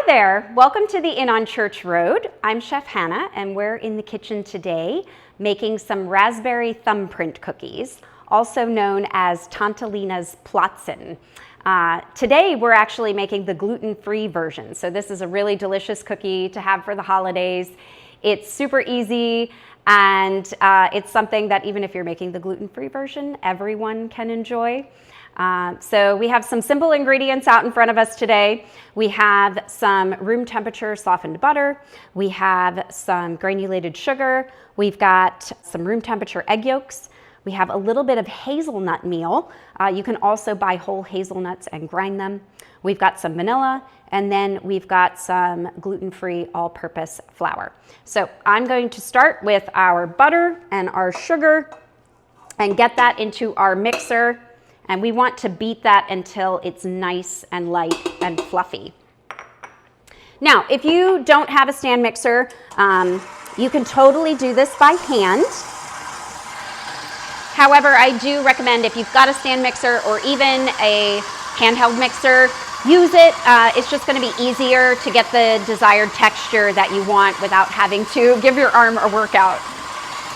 there, welcome to the Inn on Church Road. I'm Chef Hannah and we're in the kitchen today making some raspberry thumbprint cookies, also known as Tante Lina's Plätzchen. Today we're actually making the gluten-free version. So this is a really delicious cookie to have for the holidays. It's super easy and it's something that even if you're making the gluten-free version, everyone can enjoy. So we have some simple ingredients out in front of us today. We have some room temperature softened butter. We have some granulated sugar. We've got some room temperature egg yolks. We have a little bit of hazelnut meal. You can also buy whole hazelnuts and grind them. We've got some vanilla, and then we've got some gluten-free all-purpose flour. So I'm going to start with our butter and our sugar and get that into our mixer. And we want to beat that until it's nice and light and fluffy. Now, if you don't have a stand mixer, you can totally do this by hand. However, I do recommend if you've got a stand mixer or even a handheld mixer, use it. It's just going to be easier to get the desired texture that you want without having to give your arm a workout.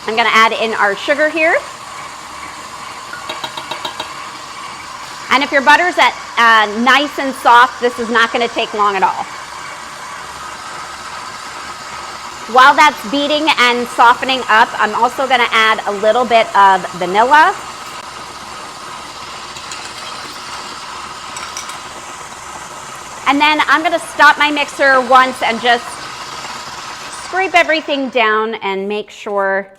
I'm going to add in our sugar here. And if your butter's nice and soft, this is not going to take long at all. While that's beating and softening up, I'm also going to add a little bit of vanilla. And then I'm going to stop my mixer once and just scrape everything down and make sure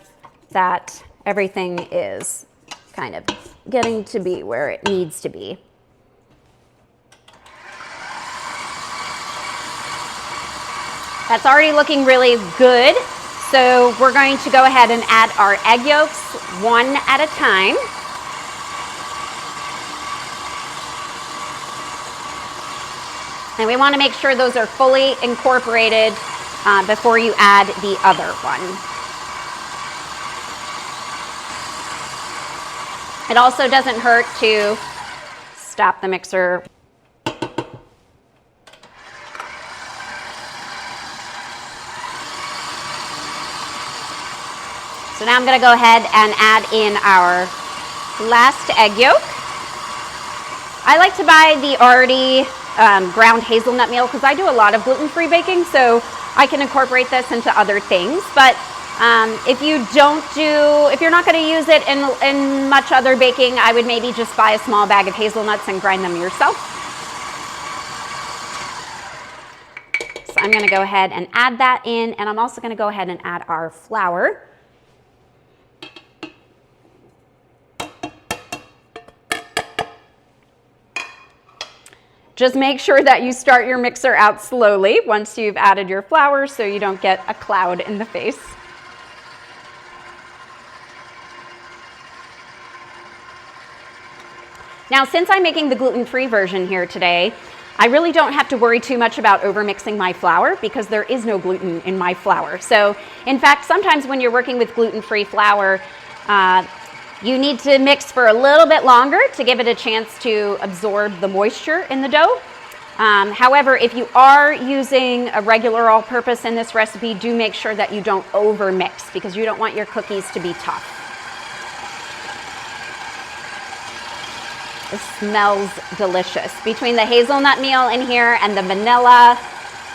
that everything is kind of getting to be where it needs to be. That's already looking really good. So we're going to go ahead and add our egg yolks one at a time. And we want to make sure those are fully incorporated before you add the other one. It also doesn't hurt to stop the mixer. So now I'm going to go ahead and add in our last egg yolk. I like to buy the already ground hazelnut meal because I do a lot of gluten-free baking, so I can incorporate this into other things. But if you're not going to use it in much other baking, I would maybe just buy a small bag of hazelnuts and grind them yourself. So I'm going to go ahead and add that in, and I'm also going to go ahead and add our flour. Just make sure that you start your mixer out slowly once you've added your flour so you don't get a cloud in the face. Now, since I'm making the gluten-free version here today, I really don't have to worry too much about overmixing my flour because there is no gluten in my flour. So, in fact, sometimes when you're working with gluten-free flour, you need to mix for a little bit longer to give it a chance to absorb the moisture in the dough. However, if you are using a regular all-purpose in this recipe, do make sure that you don't overmix because you don't want your cookies to be tough. It smells delicious. Between the hazelnut meal in here and the vanilla,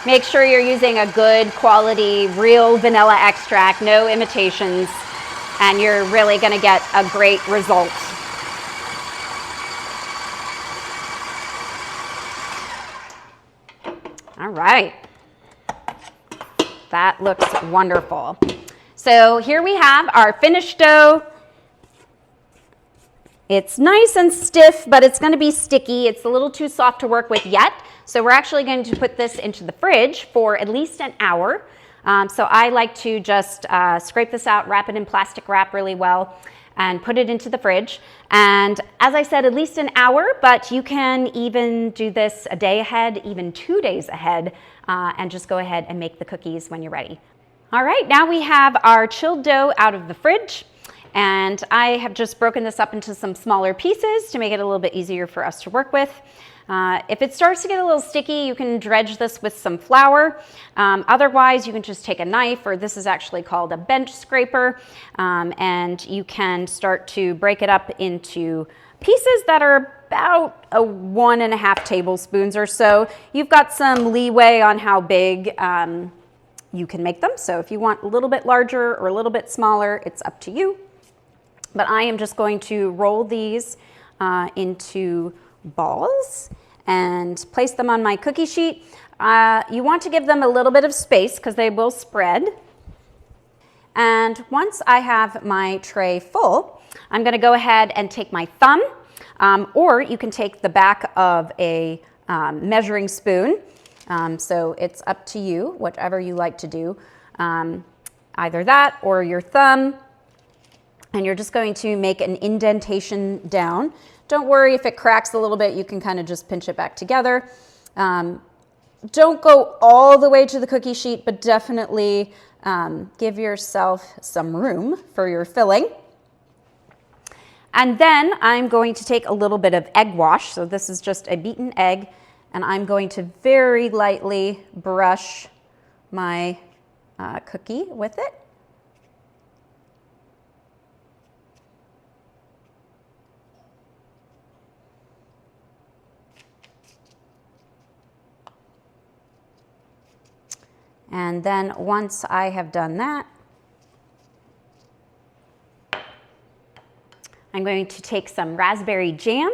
make sure you're using a good quality, real vanilla extract, no imitations, and you're really going to get a great result. All right. That looks wonderful. So here we have our finished dough. It's nice and stiff, but it's going to be sticky. It's a little too soft to work with yet. So we're actually going to put this into the fridge for at least an hour. So I like to just scrape this out, wrap it in plastic wrap really well, and put it into the fridge. And as I said, at least an hour, but you can even do this a day ahead, even 2 days ahead, and just go ahead and make the cookies when you're ready. All right, now we have our chilled dough out of the fridge. And I have just broken this up into some smaller pieces to make it a little bit easier for us to work with. If it starts to get a little sticky, you can dredge this with some flour. Otherwise, you can just take a knife, or this is actually called a bench scraper, and you can start to break it up into pieces that are about 1.5 tablespoons or so. You've got some leeway on how big you can make them. So if you want a little bit larger or a little bit smaller, it's up to you. But I am just going to roll these into balls and place them on my cookie sheet. You want to give them a little bit of space because they will spread. And once I have my tray full, I'm going to go ahead and take my thumb, or you can take the back of a measuring spoon. So it's up to you, whatever you like to do. Either that or your thumb. And you're just going to make an indentation down. Don't worry if it cracks a little bit, you can kind of just pinch it back together. Don't go all the way to the cookie sheet, but definitely give yourself some room for your filling. And then I'm going to take a little bit of egg wash. So this is just a beaten egg, and I'm going to very lightly brush my cookie with it. And then once I have done that, I'm going to take some raspberry jam,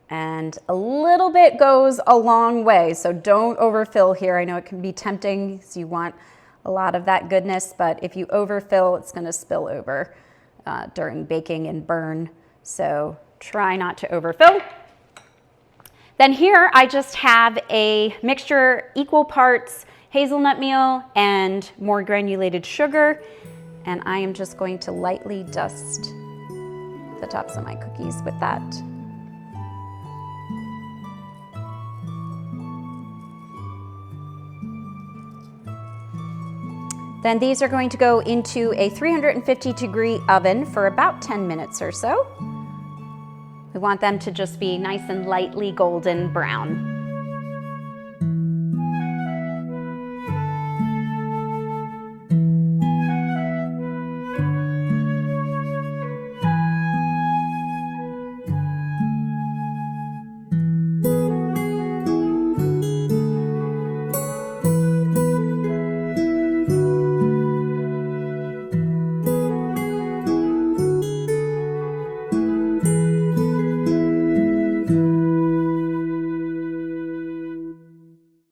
and a little bit goes a long way, so don't overfill here. I know it can be tempting, so you want a lot of that goodness, but if you overfill, it's going to spill over during baking and burn, so try not to overfill. Then here I just have a mixture, equal parts hazelnut meal and more granulated sugar, and I am just going to lightly dust the tops of my cookies with that. Then these are going to go into a 350-degree oven for about 10 minutes or so. We want them to just be nice and lightly golden brown.